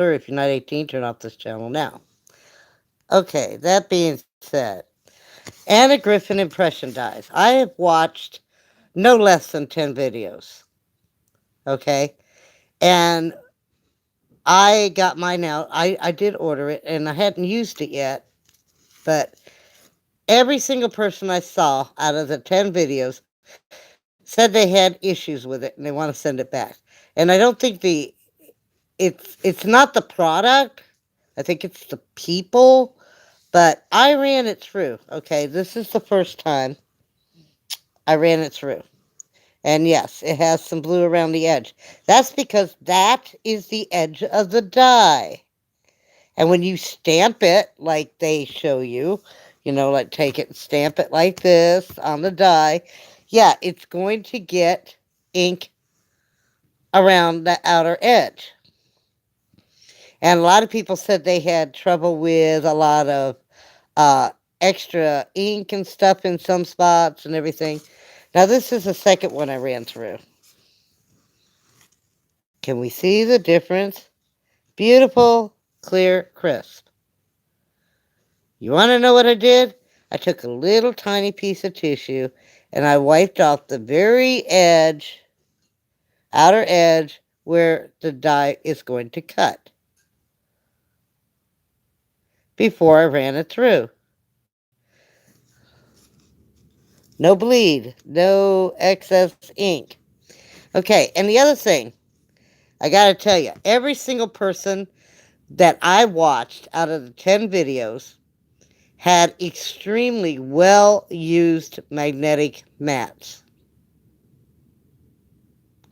If you're not 18, turn off this channel now. Okay, that being said, Anna Griffin impression dies. I have watched no less than 10 videos. Okay? And I got mine out. I did order it and I hadn't used it yet. But every single person I saw out of the 10 videos said they had issues with it and they want to send it back. And I don't think it's not the product. I think it's the people. But I ran it through. Okay, this is the first time I ran it through. And yes, it has some blue around the edge. That's because that is the edge of the die. And when you stamp it like they show you, like take it and stamp it like this on the die, yeah, it's going to get ink around the outer edge. And a lot of people said they had trouble with a lot of uh, extra ink and stuff in some spots and everything. Now, this is the second one I ran through. Can we see the difference? Beautiful, clear, crisp. You want to know what I did? I took a little tiny piece of tissue and I wiped off the very edge, outer edge, where the die is going to cut before I ran it through. No bleed, no excess ink. Okay, and the other thing, I gotta tell you, every single person that I watched out of the 10 videos had extremely well used magnetic mats.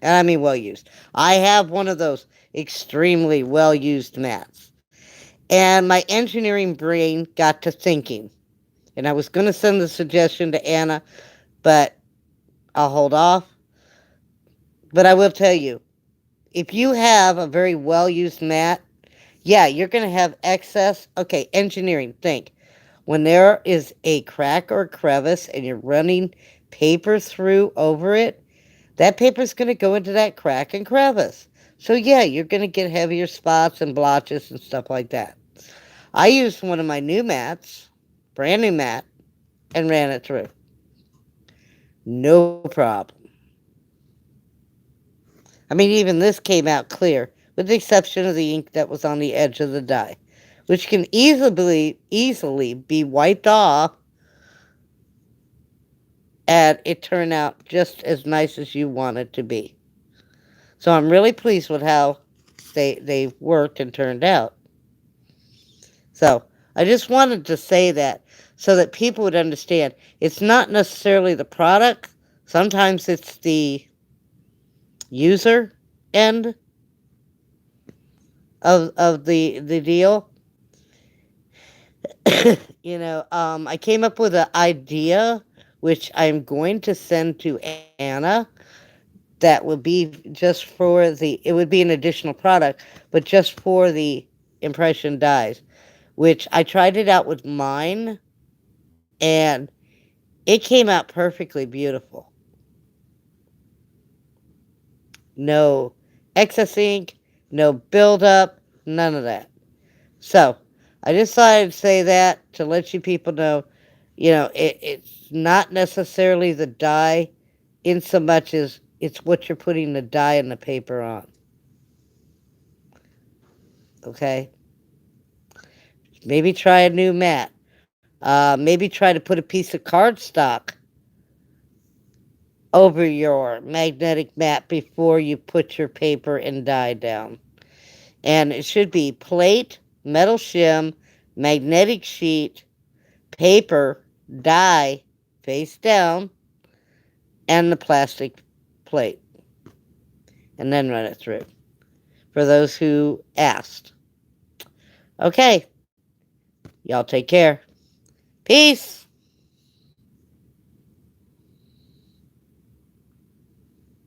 And I mean well used. I have one of those extremely well used mats. And my engineering brain got to thinking. And I was going to send the suggestion to Anna, but I'll hold off. But I will tell you, if you have a very well used mat, yeah, you're going to have excess. Okay, engineering, think. When there is a crack or crevice and you're running paper through over it, that paper's going to go into that crack and crevice. So, yeah, you're going to get heavier spots and blotches and stuff like that. I used one of my new mats, brand new mat, and ran it through. No problem. I mean, even this came out clear, with the exception of the ink that was on the edge of the die, which can easily be wiped off, and it turned out just as nice as you want it to be. So I'm really pleased with how they worked and turned out. So I just wanted to say that so that people would understand it's not necessarily the product. Sometimes it's the user end of the deal. I came up with an idea which I'm going to send to Anna that would be just for it would be an additional product, but just for the impression dies, which I tried it out with mine and it came out perfectly beautiful. No excess ink, no buildup, none of that. So I decided to say that to let you people know, it's not necessarily the dye in so much as it's what you're putting the dye and the paper on. Okay? Maybe try a new mat. Maybe try to put a piece of cardstock over your magnetic mat before you put your paper and dye down. And it should be plate, metal shim, magnetic sheet, paper, dye, face down, and the plastic plate. And then run it through. For those who asked. Okay. Y'all take care. Peace.